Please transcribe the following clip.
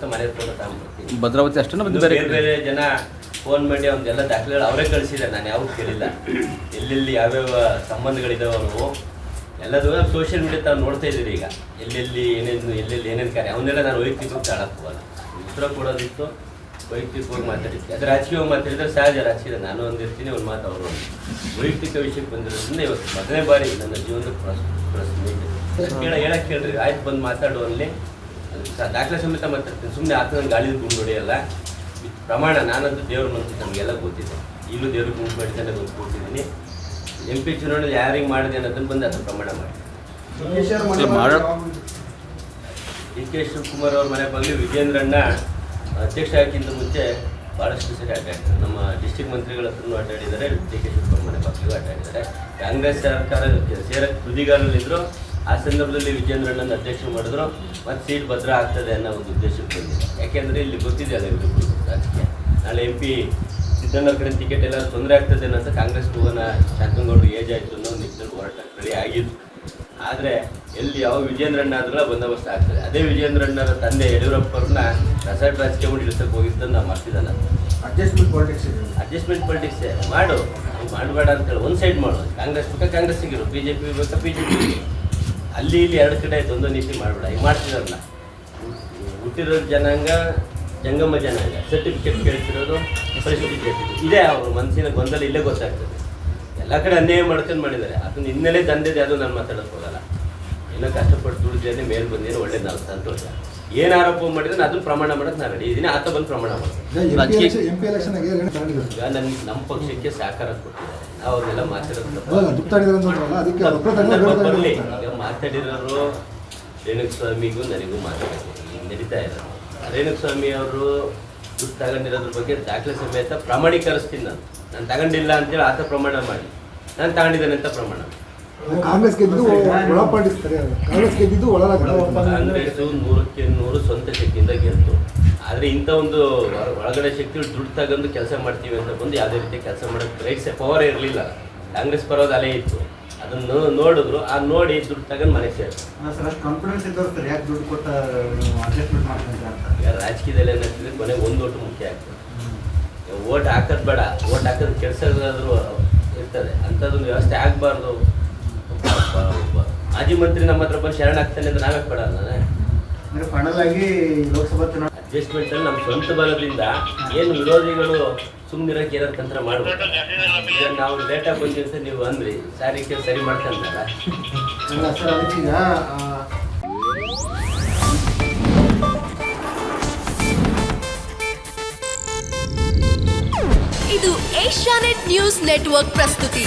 ಸಮೇತ ಮನೆ ಫೋಟೋ ತಗೊಂಡ್ಬರ್ತೀನಿ. ಭದ್ರಾವತಿ ಅಷ್ಟೇ ಬೇರೆ ಬೇರೆ ಜನ ಫೋನ್ ಮಾಡಿ ಅವ್ನಿಗೆಲ್ಲ ದಾಖಲೆಗಳು ಅವರೇ ಕಳಿಸಿಲ್ಲ, ನಾನು ಯಾವುದು ಕೇಳಿಲ್ಲ. ಎಲ್ಲೆಲ್ಲಿ ಯಾವ್ಯಾವ ಸಂಬಂಧಗಳಿದಾವೆ ನಾವು ಎಲ್ಲದೂ ಸೋಷಿಯಲ್ ಮೀಡಿಯಾ ತಾವು ನೋಡ್ತಾ ಇದ್ದೀರಿ. ಈಗ ಎಲ್ಲೆಲ್ಲಿ ಏನೇನು ಕಾರ್ಯ ಅವನ್ನೆಲ್ಲ ನಾನು ವೈಯಕ್ತಿಕವಾಗಿ ತಾಳಕ್ಕೆ ಹೋಗಲ್ಲ. ಉತ್ತರ ಕೊಡೋದಿತ್ತು, ವೈಯಕ್ತಿಕವಾಗಿ ಮಾತಾಡಿದ್ದೆ. ಅದು ರಾಜಕೀಯವಾಗಿ ಮಾತಾಡಿದ್ರೆ ಸಹಜ, ರಾಜಕೀಯ ನಾನು ಒಂದಿರ್ತೀನಿ, ಒಂದು ಮಾತು ಅವರು ವೈಯಕ್ತಿಕ ವಿಷಯಕ್ಕೆ ಬಂದಿರೋದ್ರಿಂದ ಇವತ್ತು ಮೊದಲನೇ ಬಾರಿ ನನ್ನ ಜೀವನದ ಪ್ರೆಸ್ ಮೀಟ್ ಹೇಳಕ್ಕೆ ಕೇಳ್ರಿ, ಆಯ್ತು ಬಂದು ಮಾತಾಡುವಲ್ಲಿ ದಾಖಲೆ ಸಮೇತ ಮಾತಾಡ್ತೀನಿ. ಸುಮ್ಮನೆ ಆತನ ಗಾಳಿದ ಗುಂಡು ಹೊಡೆಯಲ್ಲ. ಪ್ರಮಾಣ ನಾನಂತೂ ದೇವ್ರ ಮನಸ್ಸು ನಮಗೆಲ್ಲ ಗೊತ್ತಿದೆ. ಈಗಲೂ ದೇವ್ರಿಗೆ ಗುಂಡು ಮಾಡಿದ್ದಾನೆ ಗೊತ್ತಿದ್ದೀನಿ. MP ಚುನಾವಣೆ ಯಾರಿಗೆ ಮಾಡಿದೆ ಅನ್ನೋದನ್ನು ಬಂದು ಅದನ್ನು ಪ್ರಮಾಣ ಮಾಡಿ. DK ಶಿವಕುಮಾರ್ ಅವ್ರ ಮನೆ ಬಗ್ಗೆ ವಿಜೇಂದ್ರಣ್ಣ ಅಧ್ಯಕ್ಷ ಆಗಿಂತ ಮುಂಚೆ ಭಾಳಷ್ಟು ಸರಿ ಆಟಾಡಿದ್ದಾರೆ. ನಮ್ಮ ಡಿಸ್ಟ್ರಿಕ್ಟ್ ಮಂತ್ರಿಗಳ ಹತ್ರನೂ ಆಟಾಡಿದ್ದಾರೆ, DK ಶಿವಕುಮಾರ್ ಮನೆ ಬಗ್ಗೆಯೂ ಆಟಾಡಿದ್ದಾರೆ. ಕಾಂಗ್ರೆಸ್ ಸರ್ಕಾರ ಸೇರಕ್ಕೆ ತುದಿಗಾಲಲ್ಲಿದ್ದರು. ಆ ಸಂದರ್ಭದಲ್ಲಿ ವಿಜೇಂದ್ರಣ್ಣನ ಅಧ್ಯಕ್ಷ ಮಾಡಿದ್ರು, ಮತ್ತು ಸೀಟ್ ಭದ್ರ ಆಗ್ತದೆ ಅನ್ನೋ ಒಂದು ಉದ್ದೇಶಕ್ಕೆ ಬಂದಿದೆ. ಯಾಕೆಂದರೆ ಇಲ್ಲಿ ಗೊತ್ತಿದೆಯಲ್ಲ ಇವರು ರಾಜಕೀಯ, ನಾಳೆ MP ಸಿದ್ದಣ್ಣವ್ರ ಕಡೆ ಟಿಕೆಟ್ ಎಲ್ಲ ತೊಂದರೆ ಆಗ್ತದೆ ಅನ್ನೋದು ಕಾಂಗ್ರೆಸ್ ಹೋಗೋಣ, ಶಾಂತನಗೌಡರು ಏಜ್ ಆಯಿತು ಅನ್ನೋ ನಿಟ್ಟಿನಲ್ಲಿ ಹೋರಾಟ ರೆಡಿ ಆಗಿದ್ದು. ಆದರೆ ಎಲ್ಲಿ ಯಾವ ವಿಜೇಂದ್ರಣ್ಣ ಆದ್ರೂ ಬಂದೋಬಸ್ತ್ ಆಗ್ತದೆ. ಅದೇ ವಿಜೇಂದ್ರಣ್ಣರ ತಂದೆ ಯಡಿಯೂರಪ್ಪರನ್ನ ರೆಸಾರ್ಟ್ ರಾಜಕೀಯ ಮಾಡಿ ಇಳಿಸೋಕೆ ಹೋಗಿದ್ದನ್ನು ನಾವು ಮಾಡ್ತಿದ್ದಾನೆ. ಅಡ್ಜಸ್ಟ್ಮೆಂಟ್ ಪಾಲಿಟಿಕ್ಸ್ ಮಾಡು, ಮಾಡಬೇಡ ಅಂತೇಳಿ ಒಂದು ಸೈಡ್ ಮಾಡೋದು. ಕಾಂಗ್ರೆಸ್ ಬೇಕಾ ಕಾಂಗ್ರೆಸ್ಸಿಗಿರು, BJP ಬೇಕಾ BJP, ಅಲ್ಲಿ ಇಲ್ಲಿ ಎರಡು ಕಡೆ ದ್ವಂದ್ವ ನೀತಿ ಮಾಡಬೇಡ. ಈಗ ಮಾಡ್ತಿದಾರಲ್ಲ, ಹುಟ್ಟಿರೋ ಜನಾಂಗ ಜಂಗಮ ಜನಾಂಗ ಸರ್ಟಿಫಿಕೇಟ್ ಕೇಳ್ತಿರೋದು ಪರಿಸ್ಥಿತಿ ಇದೇ. ಅವ್ರ ಮನಸ್ಸಿನ ಗೊಂದಲ ಇಲ್ಲೇ ಗೊತ್ತಾಗ್ತದೆ. ಎಲ್ಲ ಕಡೆ ಅನ್ಯಾಯ ಮಾಡ್ಕೊಂಡು ಮಾಡಿದ್ದಾರೆ. ಅದನ್ನ ಹಿನ್ನೆಲೆ ತಂದೆದು ಯಾವುದೂ ನಾನು ಮಾತಾಡೋಕೆ ಹೋಗಲ್ಲ. ಏನೋ ಕಷ್ಟಪಟ್ಟು ದುಡಿದೇನೆ ಮೇಲೆ ಬಂದೇನು ಒಳ್ಳೇದು, ನಾವು ಸಂತೋಷ. ಏನು ಆರೋಪ ಮಾಡಿದ್ರೆ ಅದನ್ನು ಪ್ರಮಾಣ ಮಾಡೋದು ನಾನು ರೆಡಿ ಇದ್ದೀನಿ. ಆತ ಬಂದು ಪ್ರಮಾಣ ಮಾಡ್ತೀನಿ. ಈಗ ನಮ್ಮ ಪಕ್ಷಕ್ಕೆ ಸಹಕಾರ ಕೊಟ್ಟಿದ್ದಾರೆ, ನಾವು ಅವ್ರನ್ನೆಲ್ಲ ಮಾತಾಡೋದು. ಈಗ ಮಾತಾಡಿರೋರು ರೇಣುಕಸ್ವಾಮಿಗೂ ನನಗೂ ಮಾತಾಡೋದು ನಡೀತಾ ಇರೋದು. ರೇಣುಕಸ್ವಾಮಿ ಅವರು ದುಡ್ಡು ತಗೊಂಡಿರೋದ್ರ ಬಗ್ಗೆ ದಾಖಲೆ ಸಮೇತ ಪ್ರಮಾಣೀಕರಿಸ್ತೀನಿ. ನಾನು ತಗೊಂಡಿಲ್ಲ ಅಂತೇಳಿ ಆತ ಪ್ರಮಾಣ ಮಾಡಿ, ನಾನು ತಗೊಂಡಿದ್ದೇನೆ ಅಂತ ಪ್ರಮಾಣ ಮಾಡಿ. ಕಾಂಗ್ರೆಸ್ ಗೆದ್ದು ಕಾಂಗ್ರೆಸ್ಸು 100ಕ್ಕೆ 100 ಸ್ವಂತ ಶಕ್ತಿಯಿಂದ ಗೆಲ್ತು. ಆದರೆ ಇಂಥ ಒಂದು ಒಳಗಡೆ ಶಕ್ತಿಗಳು ದುಡ್ಡು ತಗೊಂಡು ಕೆಲಸ ಮಾಡ್ತೀವಿ ಅಂತ ಬಂದು ಯಾವುದೇ ರೀತಿಯ ಕೆಲಸ ಮಾಡೋಕ್ಕೆ ರೈಟ್ಸ್ ಪವರ್ ಇರಲಿಲ್ಲ. ಕಾಂಗ್ರೆಸ್ ಪರವಾದ ಅಲೆ ಇತ್ತು, ಅದನ್ನು ನೋಡಿದ್ರು. ಆ ನೋಡಿ ದುಡ್ಡು ತಗೊಂಡು ಮನೆಗೆ ಸೇರ್ತಾರೆ. ಕಾನ್ಫಿಡೆನ್ಸ್ ಇದ್ದವ್ರು ಯಾಕೆ ದುಡ್ಡು ಕೊಟ್ಟ ಅಡ್ಜಸ್ಟ್ಮೆಂಟ್ ಮಾಡ್ಕೊಂಡ್ರೆ ಅಂತ. ಈಗ ರಾಜಕೀಯದಲ್ಲಿ ಏನಾಗ್ತದೆ, ಕೊನೆಗೆ ಒಂದು ಓಟು ಮುಖ್ಯ ಆಗ್ತದೆ. ಓಟ್ ಹಾಕೋದು ಬೇಡ, ಓಟ್ ಹಾಕೋದು ಕೆಲ್ಸದಾದ್ರೂ ಇರ್ತದೆ. ಅಂಥದ್ದೊಂದು ವ್ಯವಸ್ಥೆ ಆಗಬಾರ್ದು. ಮಾಜಿ ಮಂತ್ರಿ ನಮ್ಮ ಹತ್ರ ಬಂದು ಶರಣಾಗ್ತಾನೆ ಅಂತ ನಾವೇ ಕೊಡಲ್ಲ. ಫೈನಲ್ ಆಗಿ ಲೋಕಸಭಾ ಚುನಾವಣೆ ಅಡ್ಜಸ್ಟ್ಮೆಂಟಲ್ಲಿ ನಮ್ಮ ಸ್ವಂತ ಬಲದಿಂದ ಏನು ವಿರೋಧಿಗಳು ಸುಮ್ಮನಿರೋಕೆ ಏನಾರು ತಂತ್ರ ಮಾಡ್ಬೋದು. ಈಗ ನಾವು ಲೇಟಾಗಿ ಬಂದ್ವಿ ಅಂತ ನೀವು ಅಂದ್ರಿ, ಸಾರಿಗೆ ಸರಿ ಮಾಡ್ಕೊಂತಾರ. ಸರ್ ಅದಕ್ಕೀಗ ಇದು ಏಷ್ಯಾನೆಟ್ ನ್ಯೂಸ್ ನೆಟ್ವರ್ಕ್ ಪ್ರಸ್ತುತಿ.